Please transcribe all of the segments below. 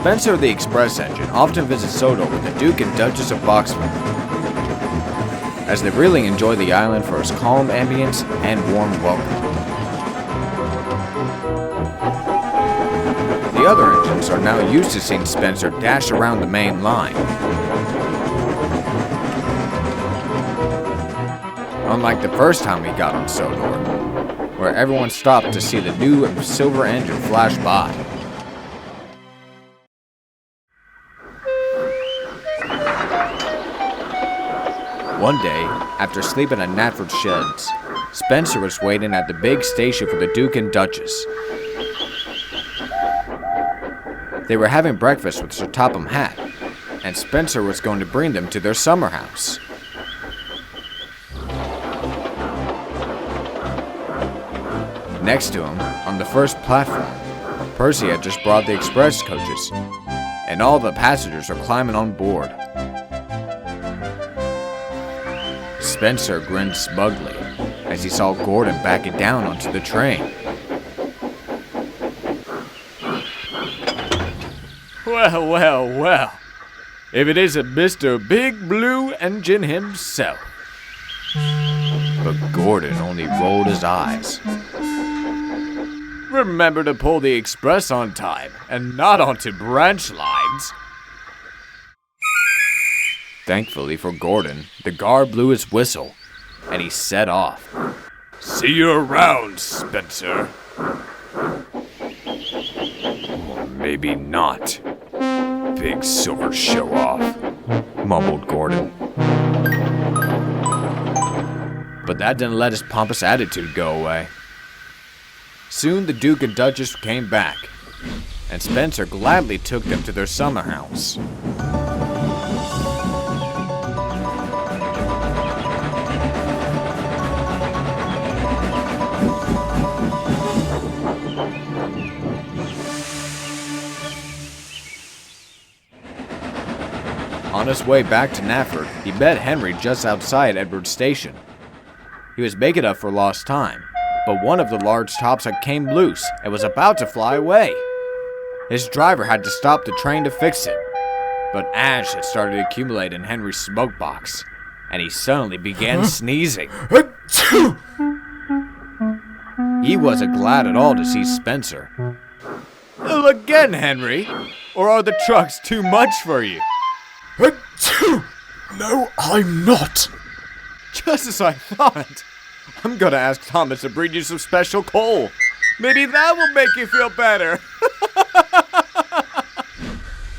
Spencer the Express Engine often visits Sodor with the Duke and Duchess of Boxford, as they really enjoy the island for its calm ambience and warm welcome. The other engines are now used to seeing Spencer dash around the main line. Unlike the first time we got on Sodor, where everyone stopped to see the new silver engine flash by. One day, after sleeping at Natford's sheds, Spencer was waiting at the big station for the Duke and Duchess. They were having breakfast with Sir Topham Hatt, and Spencer was going to bring them to their summer house. Next to him, on the first platform, Percy had just brought the express coaches, and all the passengers were climbing on board. Spencer grinned smugly as he saw Gordon backing down onto the train. Well, well, well. If it isn't Mr. Big Blue Engine himself. But Gordon only rolled his eyes. Remember to pull the express on time and not onto branch lines. Thankfully for Gordon, the guard blew his whistle, and he set off. See you around, Spencer. Or maybe not. Big silver show-off, mumbled Gordon. But that didn't let his pompous attitude go away. Soon the Duke and Duchess came back, and Spencer gladly took them to their summer house. On his way back to Natford, he met Henry just outside Edward's station. He was making up for lost time, but one of the large tops had came loose and was about to fly away. His driver had to stop the train to fix it, but ash had started to accumulate in Henry's smoke box, and he suddenly began sneezing. He wasn't glad at all to see Spencer. Again, Henry, or are the trucks too much for you? No, I'm not. Just as I thought. I'm gonna ask Thomas to bring you some special coal. Maybe that will make you feel better.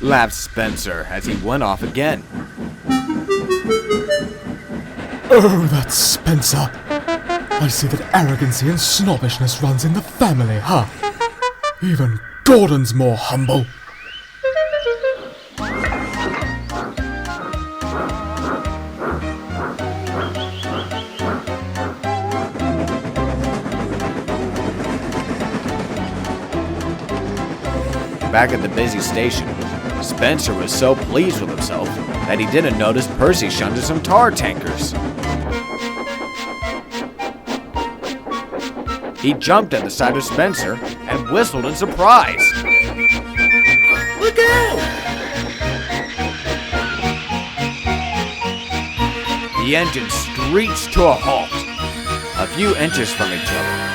Laughed Spencer as he went off again. Oh, that's Spencer. I see that arrogancy and snobbishness runs in the family, huh? Even Gordon's more humble. Back at the busy station, Spencer was so pleased with himself that he didn't notice Percy shunted some tar tankers. He jumped at the sight of Spencer and whistled in surprise. Look out! The engine screeched to a halt, a few inches from each other.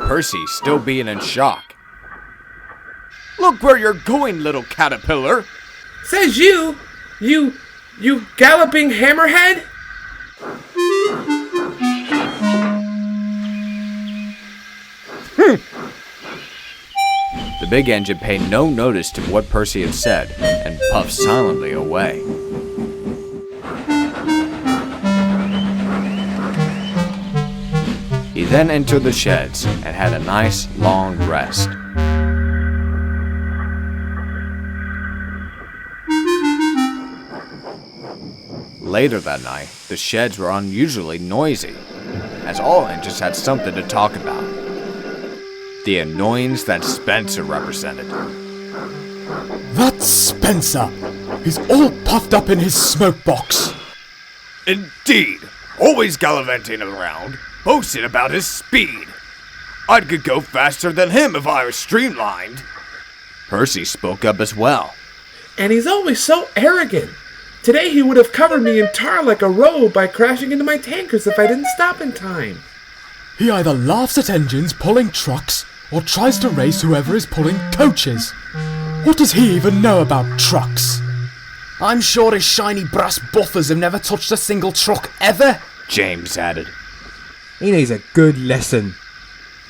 Percy still being in shock. Look where you're going, little caterpillar! Says you galloping hammerhead? The big engine paid no notice to what Percy had said and puffed silently away. He then entered the sheds and had a nice long rest. Later that night, the sheds were unusually noisy, as all engines had something to talk about. The annoyance that Spencer represented. That's Spencer. He's all puffed up in his smoke box. Indeed, always gallivanting around, boasting about his speed. I could go faster than him if I was streamlined. Percy spoke up as well. And he's always so arrogant. Today he would have covered me in tar like a robe by crashing into my tankers if I didn't stop in time. He either laughs at engines pulling trucks or tries to race whoever is pulling coaches. What does he even know about trucks? I'm sure his shiny brass buffers have never touched a single truck ever, James added. He needs a good lesson.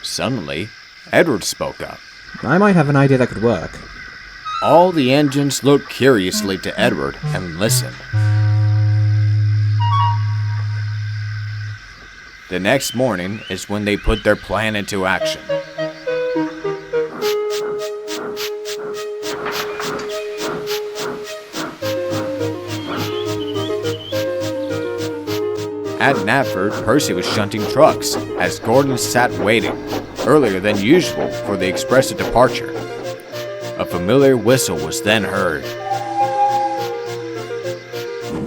Suddenly, Edward spoke up. I might have an idea that could work. All the engines looked curiously to Edward and listened. The next morning is when they put their plan into action. At Knapford, Percy was shunting trucks as Gordon sat waiting, earlier than usual, for the express departure. A familiar whistle was then heard.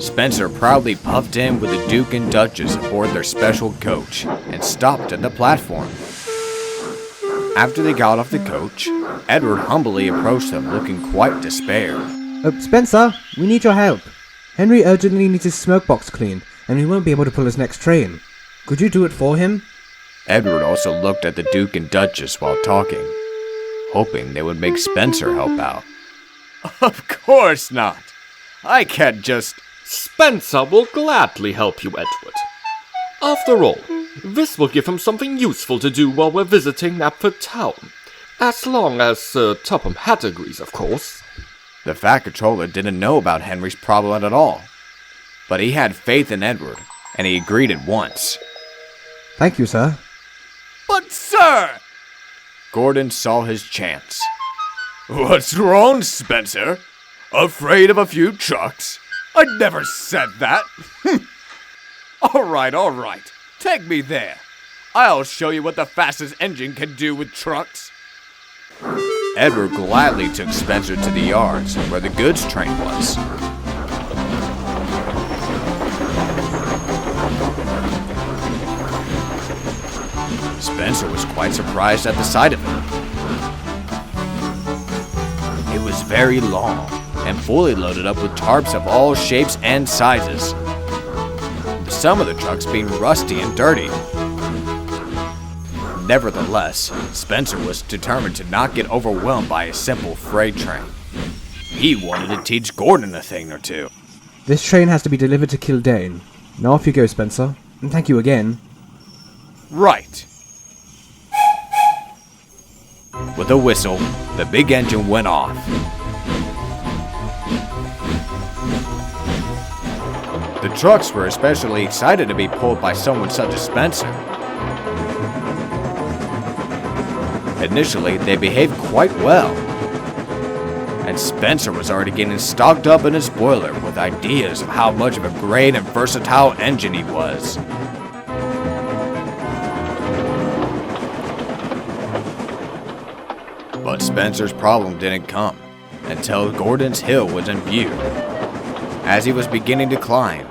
Spencer proudly puffed in with the Duke and Duchess aboard their special coach and stopped at the platform. After they got off the coach, Edward humbly approached them, looking quite despaired. Spencer, we need your help. Henry urgently needs his smoke box cleaned, and he won't be able to pull his next train. Could you do it for him? Edward also looked at the Duke and Duchess while talking, hoping they would make Spencer help out. Of course not. I can't just... Spencer will gladly help you, Edward. After all, this will give him something useful to do while we're visiting Knapford Town. As long as Sir Topham Hatt agrees, of course. The Fat Controller didn't know about Henry's problem at all, but he had faith in Edward, and he agreed at once. Thank you, sir. But sir! Gordon saw his chance. What's wrong, Spencer? Afraid of a few trucks? I never said that. All right. Take me there. I'll show you what the fastest engine can do with trucks. Edward gladly took Spencer to the yards where the goods train was. Spencer was quite surprised at the sight of it. It was very long and fully loaded up with tarps of all shapes and sizes. Some of the trucks being rusty and dirty. Nevertheless, Spencer was determined to not get overwhelmed by a simple freight train. He wanted to teach Gordon a thing or two. This train has to be delivered to Kildane. Now off you go, Spencer. And thank you again. Right. With a whistle, the big engine went off. The trucks were especially excited to be pulled by someone such as Spencer. Initially, they behaved quite well, and Spencer was already getting stocked up in his boiler with ideas of how much of a great and versatile engine he was. But Spencer's problem didn't come until Gordon's hill was in view. As he was beginning to climb,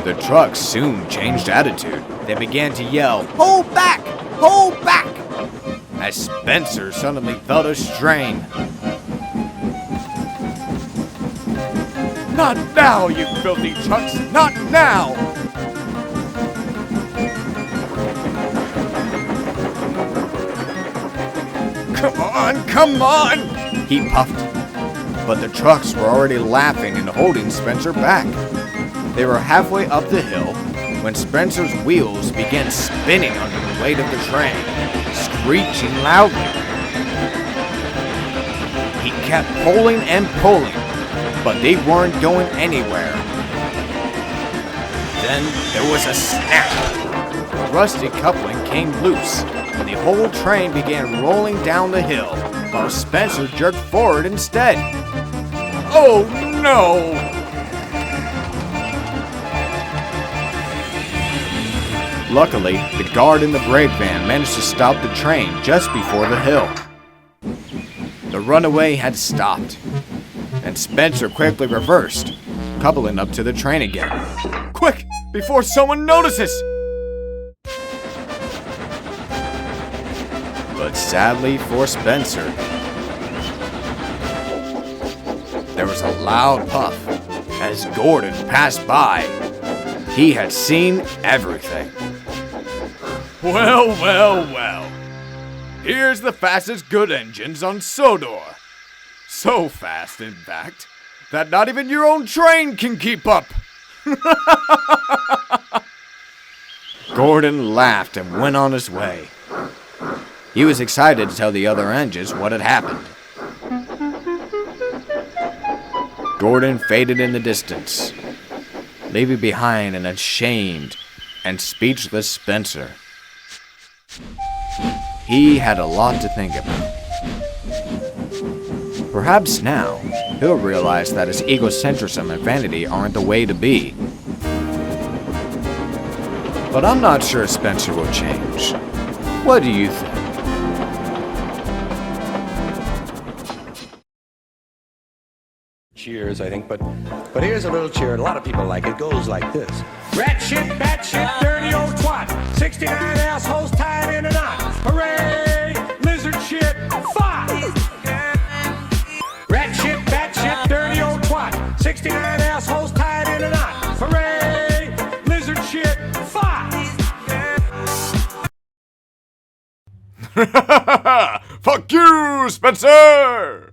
the trucks soon changed attitude. They began to yell, "Hold back! Hold back!" as Spencer suddenly felt a strain. Not now, you filthy trucks! Not now! Come on! He puffed. But the trucks were already laughing and holding Spencer back. They were halfway up the hill when Spencer's wheels began spinning under the weight of the train, screeching loudly. He kept pulling and pulling, but they weren't going anywhere. Then there was a snap. The rusty coupling came loose, and the whole train began rolling down the hill, while Spencer jerked forward instead. Oh no! Luckily, the guard in the brake van managed to stop the train just before the hill. The runaway had stopped, and Spencer quickly reversed, coupling up to the train again. Quick, before someone notices! But sadly for Spencer, there was a loud puff. As Gordon passed by, he had seen everything. Well, well, well. Here's the fastest good engines on Sodor. So fast, in fact, that not even your own train can keep up. Gordon laughed and went on his way. He was excited to tell the other engines what had happened. Gordon faded in the distance, leaving behind an ashamed and speechless Spencer. He had a lot to think about. Perhaps now, he'll realize that his egocentrism and vanity aren't the way to be. But I'm not sure Spencer will change. What do you think? Cheers, I think, but here's a little cheer, and a lot of people like it. It goes like this. Rat shit, bat shit, dirty old twat. 69 assholes tied in a knot. Hooray! Lizard shit, fuck! Rat shit, bat shit, dirty old twat. 69 assholes tied in a knot. Hooray! Lizard shit, fuck! Fuck you, Spencer!